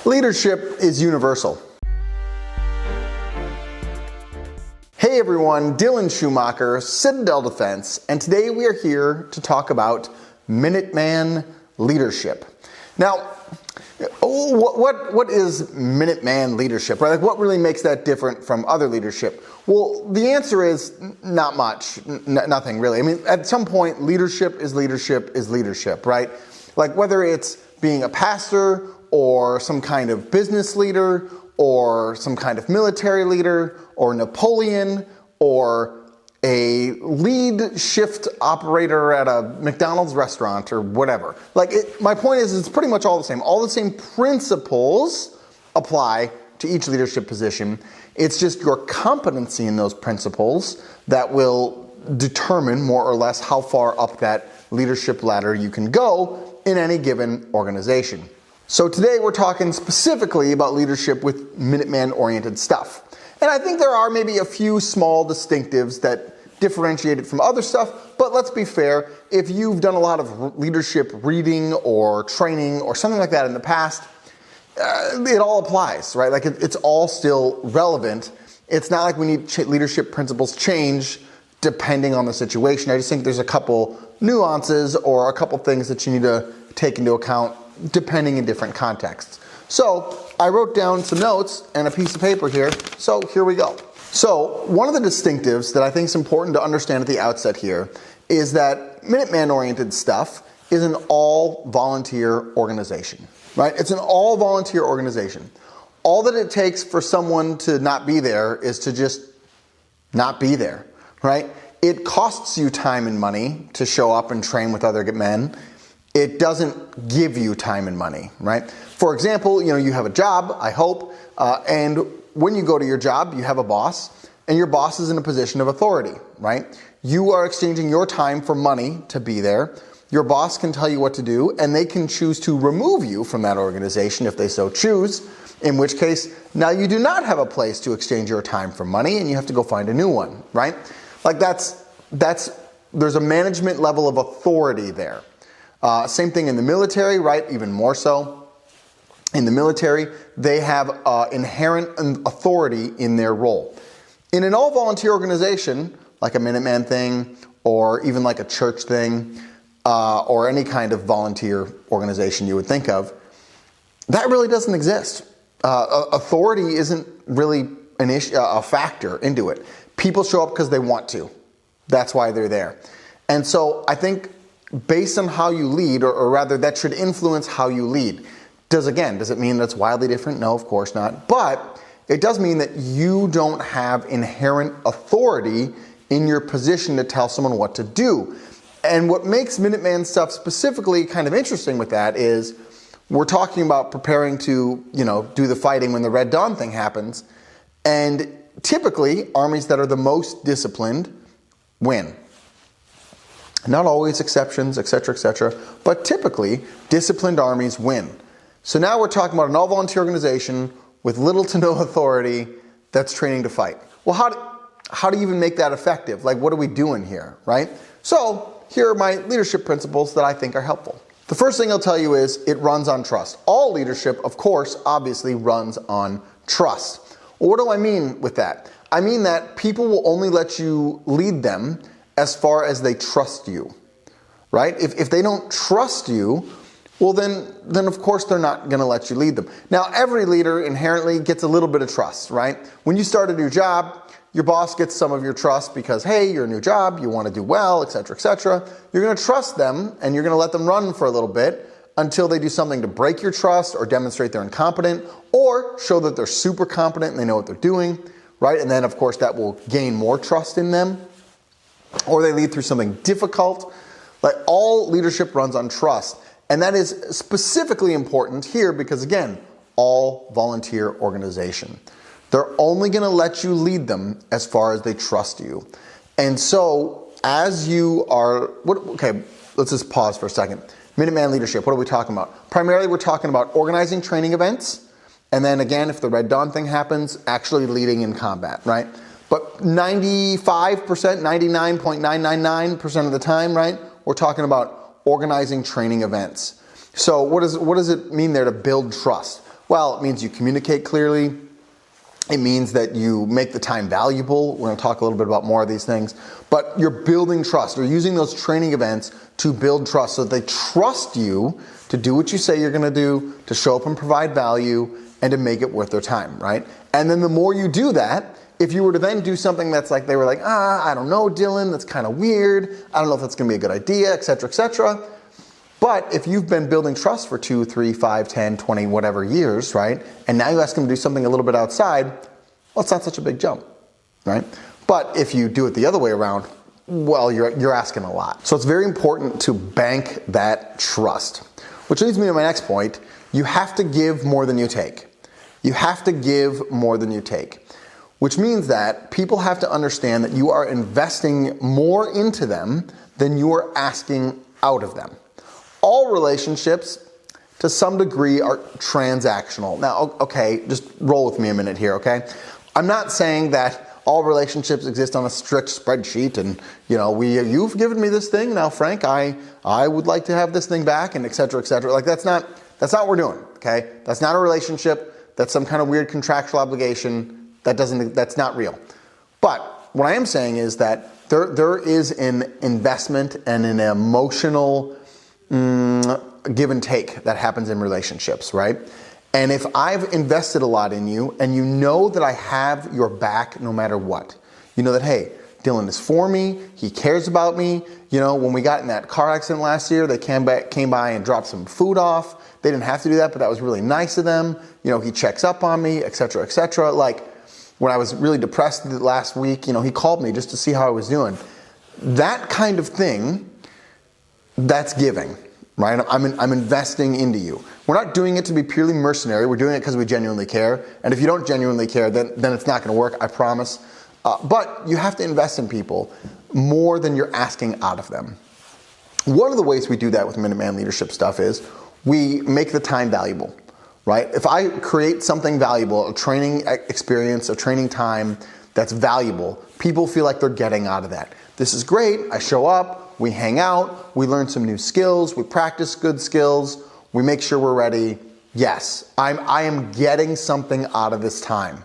Leadership is universal. Hey everyone, Dylan Schumacher, Citadel Defense, and today we are here to talk about Minuteman Leadership. Now, what is Minuteman Leadership, right? Like, what really makes that different from other leadership? Well, the answer is not much, nothing really. I mean, at some point, leadership is leadership, right? Like whether it's being a pastor or some kind of business leader or some kind of military leader or Napoleon or a lead shift operator at a McDonald's restaurant or whatever. My point is, it's pretty much all the same. All the same principles apply to each leadership position. It's just your competency in those principles that will determine more or less how far up that leadership ladder you can go in any given organization. So today we're talking specifically about leadership with Minuteman-oriented stuff. And I think there are maybe a few small distinctives that differentiate it from other stuff, but let's be fair, if you've done a lot of leadership reading or training or something like that in the past, it all applies, right? Like it's all still relevant. It's not like we need leadership principles change depending on the situation. I just think there's a couple nuances or a couple things that you need to take into account depending in different contexts. So I wrote down some notes and a piece of paper here, so here we go. So one of the distinctives that I think is important to understand at the outset here is that Minuteman-oriented stuff is an all-volunteer organization, right? It's an all-volunteer organization. All that it takes for someone to not be there is to just not be there, right? It costs you time and money to show up and train with other men. It doesn't give you time and money, right? For example, you have a job, I hope, and when you go to your job, you have a boss, and your boss is in a position of authority, right? You are exchanging your time for money to be there. Your boss can tell you what to do, and they can choose to remove you from that organization if they so choose, in which case, now you do not have a place to exchange your time for money, and you have to go find a new one, right? Like there's a management level of authority there. Same thing in the military, right? Even more so. In the military, they have inherent authority in their role. In an all-volunteer organization, like a Minuteman thing, or even like a church thing, or any kind of volunteer organization you would think of, that really doesn't exist. Authority isn't really a factor into it. People show up because they want to. That's why they're there. And so I think based on how you lead, or rather that should influence how you lead. Does it mean that's wildly different? No, of course not. But it does mean that you don't have inherent authority in your position to tell someone what to do. And what makes Minuteman stuff specifically kind of interesting with that is we're talking about preparing to, do the fighting when the Red Dawn thing happens. And typically, armies that are the most disciplined win. Not always, exceptions, etc., but typically, disciplined armies win. So now we're talking about an all-volunteer organization with little to no authority that's training to fight. Well, how do you even make that effective? Like, what are we doing here, right? So here are my leadership principles that I think are helpful. The first thing I'll tell you is it runs on trust. All leadership, of course, obviously runs on trust. Well, what do I mean with that? I mean that people will only let you lead them as far as they trust you, right? If they don't trust you, well then of course they're not going to let you lead them. Now, every leader inherently gets a little bit of trust, right? When you start a new job, your boss gets some of your trust because, hey, you're a new job, you want to do well, etc. You're going to trust them and you're going to let them run for a little bit until they do something to break your trust or demonstrate they're incompetent or show that they're super competent and they know what they're doing, right? And then, of course, that will gain more trust in them. Or they lead through something difficult. Like, all leadership runs on trust. And that is specifically important here because, again, all volunteer organization. They're only going to let you lead them as far as they trust you. And so as you are, let's just pause for a second. Minuteman Leadership, what are we talking about? Primarily, we're talking about organizing training events. And then again, if the Red Dawn thing happens, actually leading in combat, right? But 95%, 99.999% of the time, right, we're talking about organizing training events. So what does it mean there to build trust? Well, it means you communicate clearly. It means that you make the time valuable. We're going to talk a little bit about more of these things. But you're building trust. You're using those training events to build trust so that they trust you to do what you say you're going to do, to show up and provide value, and to make it worth their time, right? And then the more you do that, if you were to then do something that's like, they were like, I don't know, Dylan, that's kind of weird. I don't know if that's going to be a good idea, et cetera, et cetera. But if you've been building trust for 2, 3, 5, 10, 20, whatever years, right? And now you ask them to do something a little bit outside, well, it's not such a big jump, right? But if you do it the other way around, well, you're asking a lot. So it's very important to bank that trust. Which leads me to my next point. You have to give more than you take. You have to give more than you take. Which means that people have to understand that you are investing more into them than you are asking out of them. All relationships, to some degree, are transactional. Now, okay, just roll with me a minute here, okay? I'm not saying that all relationships exist on a strict spreadsheet and, you've given me this thing, now Frank, I would like to have this thing back, and et cetera, et cetera. Like that's not what we're doing, okay? That's not a relationship. That's some kind of weird contractual obligation. That's not real. But what I am saying is that there is an investment and an emotional give and take that happens in relationships, right? And if I've invested a lot in you and you know that I have your back no matter what, you know that, hey, Dylan is for me, he cares about me. When we got in that car accident last year, they came by and dropped some food off. They didn't have to do that, but that was really nice of them. He checks up on me, et cetera, et cetera. Like when I was really depressed last week, he called me just to see how I was doing. That kind of thing, that's giving, right? I'm investing into you. We're not doing it to be purely mercenary. We're doing it because we genuinely care. And if you don't genuinely care, then it's not going to work, I promise. But you have to invest in people more than you're asking out of them. One of the ways we do that with Minuteman Leadership stuff is we make the time valuable, right? If I create something valuable, a training experience, a training time that's valuable, people feel like they're getting out of that. This is great. I show up, we hang out, we learn some new skills, we practice good skills, we make sure we're ready. Yes, I am getting something out of this time,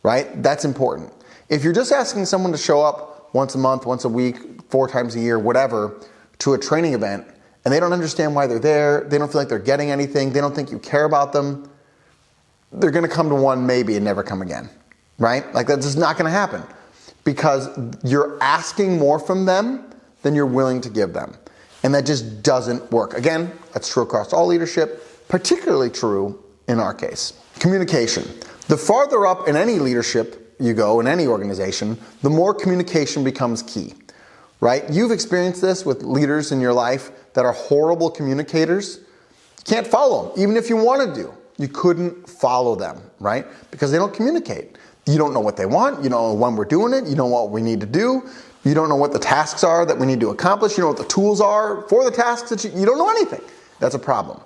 right? That's important. If you're just asking someone to show up once a month, once a week, 4 times a year, whatever, to a training event, and they don't understand why they're there, they don't feel like they're getting anything, they don't think you care about them, they're going to come to one maybe and never come again, right? Like that's just not going to happen because you're asking more from them than you're willing to give them. And that just doesn't work. Again, that's true across all leadership, particularly true in our case. Communication. The farther up in any leadership you go, in any organization, the more communication becomes key, right? You've experienced this with leaders in your life that are horrible communicators. You can't follow them, even if you wanted to. You couldn't follow them, right? Because they don't communicate. You don't know what they want. You don't know when we're doing it. You don't know what we need to do. You don't know what the tasks are that we need to accomplish. You don't know what the tools are for the tasks that you don't know anything. That's a problem.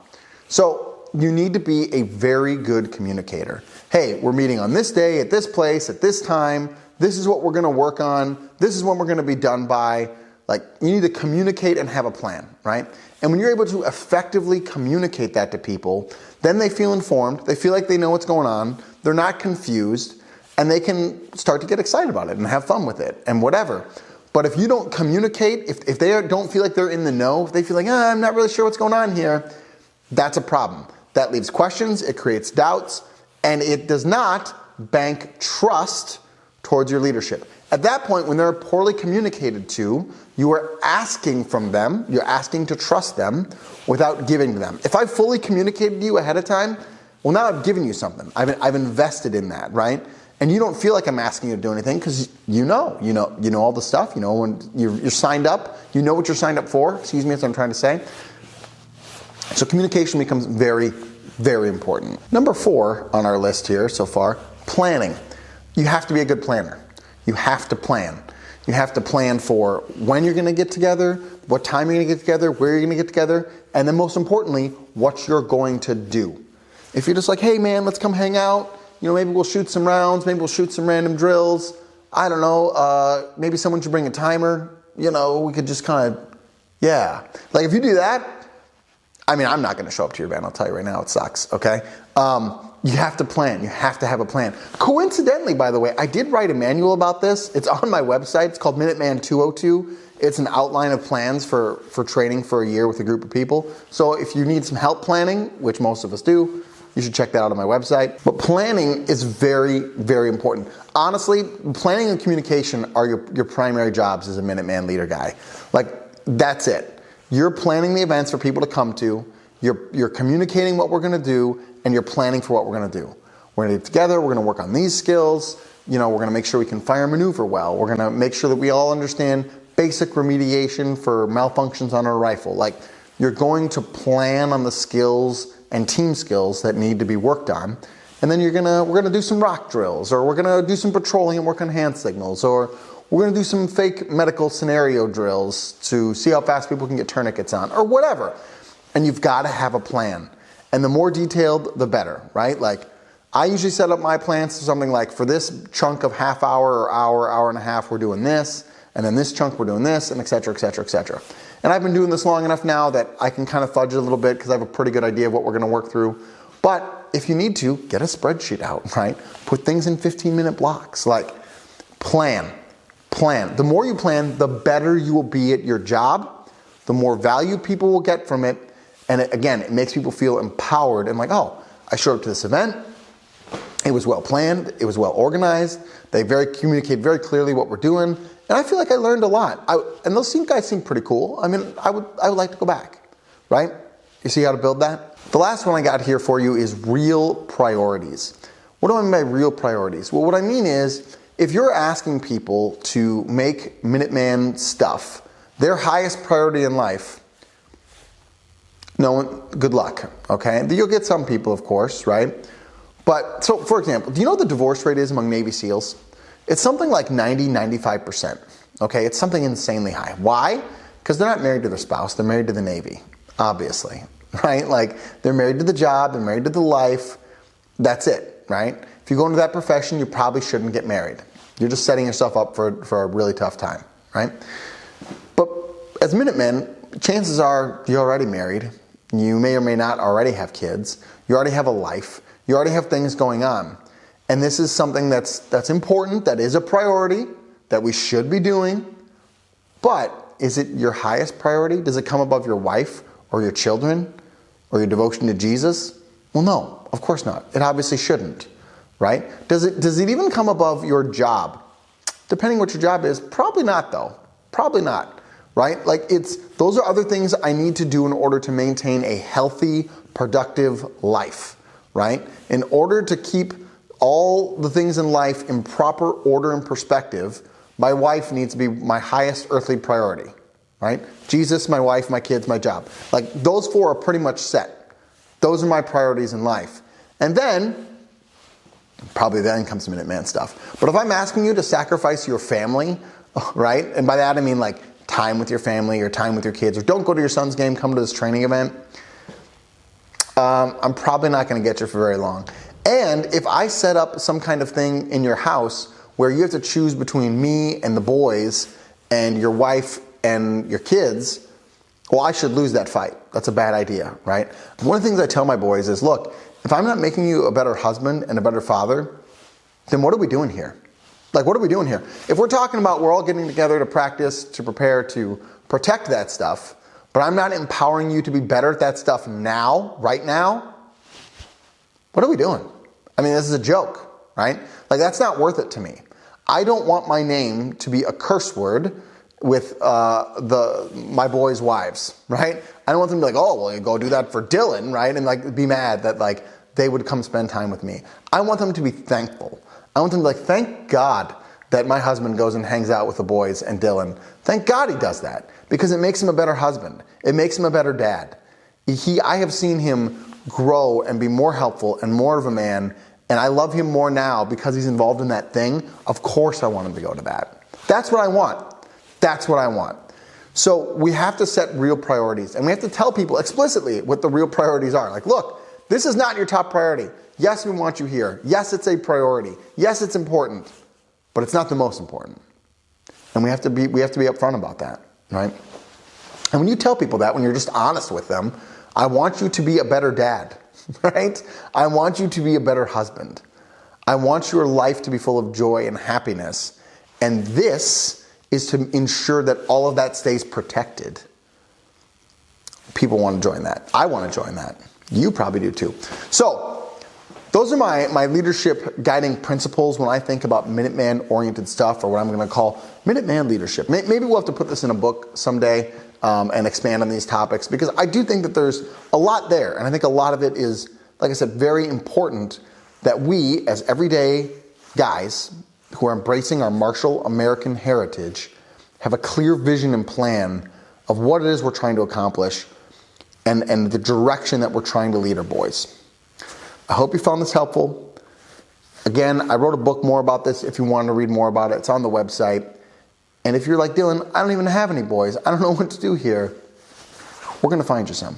So you need to be a very good communicator. Hey, we're meeting on this day, at this place, at this time. This is what we're going to work on. This is when we're going to be done by. Like, you need to communicate and have a plan, right? And when you're able to effectively communicate that to people, then they feel informed. They feel like they know what's going on. They're not confused. And they can start to get excited about it and have fun with it and whatever. But if you don't communicate, if they don't feel like they're in the know, if they feel like, I'm not really sure what's going on here, that's a problem. That leaves questions, it creates doubts, and it does not bank trust towards your leadership. At that point, when they're poorly communicated to, you are asking from them, you're asking to trust them without giving to them. If I've fully communicated to you ahead of time, well, now I've given you something. I've invested in that, right? And you don't feel like I'm asking you to do anything because you know all the stuff. You know when you're signed up. You know what you're signed up for. Excuse me, that's what I'm trying to say. So communication becomes very, very important. Number 4 on our list here so far, planning. You have to be a good planner. You have to plan. You have to plan for when you're going to get together, what time you're going to get together, where you're going to get together, and then most importantly, what you're going to do. If you're just like, hey man, let's come hang out. Maybe we'll shoot some rounds. Maybe we'll shoot some random drills. I don't know. Maybe someone should bring a timer. We could just kind of, yeah. Like if you do that, I'm not going to show up to your event. I'll tell you right now, it sucks, okay? You have to plan. You have to have a plan. Coincidentally, by the way, I did write a manual about this. It's on my website. It's called Minuteman 202. It's an outline of plans for training for a year with a group of people. So if you need some help planning, which most of us do, you should check that out on my website. But planning is very, very important. Honestly, planning and communication are your primary jobs as a Minuteman leader guy. Like, that's it. You're planning the events for people to come to. You're communicating what we're going to do, and you're planning for what we're going to do. We're going to get together. We're going to work on these skills. We're going to make sure we can fire maneuver well. We're going to make sure that we all understand basic remediation for malfunctions on our rifle. Like, you're going to plan on the skills and team skills that need to be worked on. And then we're going to do some rock drills, or we're going to do some patrolling and work on hand signals, or we're going to do some fake medical scenario drills to see how fast people can get tourniquets on, or whatever. And you've got to have a plan. And the more detailed, the better, right? Like, I usually set up my plans to something like, for this chunk of half hour or hour and a half, we're doing this, and then this chunk we're doing this, and et cetera, et cetera, et cetera. And I've been doing this long enough now that I can kind of fudge it a little bit because I have a pretty good idea of what we're going to work through. But if you need to, get a spreadsheet out, right? Put things in 15-minute blocks. Like, plan. The more you plan, the better you will be at your job, the more value people will get from it. And it makes people feel empowered and like, oh, I showed up to this event. It was well planned. It was well organized. They communicate very clearly what we're doing. And I feel like I learned a lot. And those guys seem pretty cool. I mean, I would like to go back, right? You see how to build that? The last one I got here for you is real priorities. What do I mean by real priorities? Well, what I mean is, if you're asking people to make Minuteman stuff their highest priority in life, good luck, okay? You'll get some people, of course, right? But, so for example, do you know what the divorce rate is among Navy SEALs? It's something like 95%, okay? It's something insanely high. Why? Because they're not married to their spouse, they're married to the Navy, obviously, right? Like, they're married to the job, they're married to the life, that's it, right? If you go into that profession, you probably shouldn't get married. You're just setting yourself up for a really tough time, right? But as Minutemen, chances are you're already married. You may or may not already have kids. You already have a life. You already have things going on. And this is something that's important, that is a priority, that we should be doing. But is it your highest priority? Does it come above your wife or your children or your devotion to Jesus? Well, no, of course not. It obviously shouldn't, right? Does it even come above your job? Depending what your job is, probably not though. Probably not. Right? Like, those are other things I need to do in order to maintain a healthy, productive life, right? In order to keep all the things in life in proper order and perspective, my wife needs to be my highest earthly priority, right? Jesus, my wife, my kids, my job. Like, those four are pretty much set. Those are my priorities in life. And then, probably then comes Minuteman stuff. But if I'm asking you to sacrifice your family, right? And by that I mean like time with your family or time with your kids, or don't go to your son's game, come to this training event, I'm probably not going to get you for very long. And if I set up some kind of thing in your house where you have to choose between me and the boys and your wife and your kids, well, I should lose that fight. That's a bad idea, right? One of the things I tell my boys is, look, if I'm not making you a better husband and a better father, then what are we doing here? Like, what are we doing here? If we're talking about we're all getting together to practice, to prepare, to protect that stuff, but I'm not empowering you to be better at that stuff now, right now, what are we doing? I mean, this is a joke, right? Like, that's not worth it to me. I don't want my name to be a curse word with my boys' wives, right? I don't want them to be like, oh, well, you go do that for Dylan, right? And like be mad that like they would come spend time with me. I want them to be thankful. I want them to be like, thank God that my husband goes and hangs out with the boys and Dylan. Thank God he does that, because it makes him a better husband. It makes him a better dad. I have seen him grow and be more helpful and more of a man, and I love him more now because he's involved in that thing. Of course I want him to go to that. That's what I want. That's what I want. So we have to set real priorities, and we have to tell people explicitly what the real priorities are. Like, look, this is not your top priority. Yes, we want you here. Yes, it's a priority. Yes, it's important, but it's not the most important. And we have to be upfront about that, right? And when you tell people that, when you're just honest with them, I want you to be a better dad, right? I want you to be a better husband. I want your life to be full of joy and happiness. And this is to ensure that all of that stays protected. People want to join that. I want to join that. You probably do too. So those are my leadership guiding principles when I think about Minuteman-oriented stuff, or what I'm going to call Minuteman Leadership. Maybe we'll have to put this in a book someday and expand on these topics, because I do think that there's a lot there. And I think a lot of it is, like I said, very important that we, as everyday guys who are embracing our martial American heritage, have a clear vision and plan of what it is we're trying to accomplish and the direction that we're trying to lead our boys. I hope you found this helpful. Again, I wrote a book more about this if you wanted to read more about it. It's on the website. And if you're like, Dylan, I don't even have any boys, I don't know what to do here, we're going to find you some.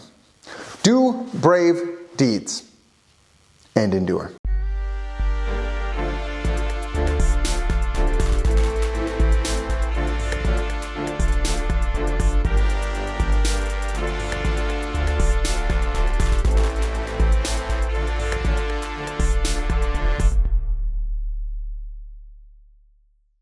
Do brave deeds and endure.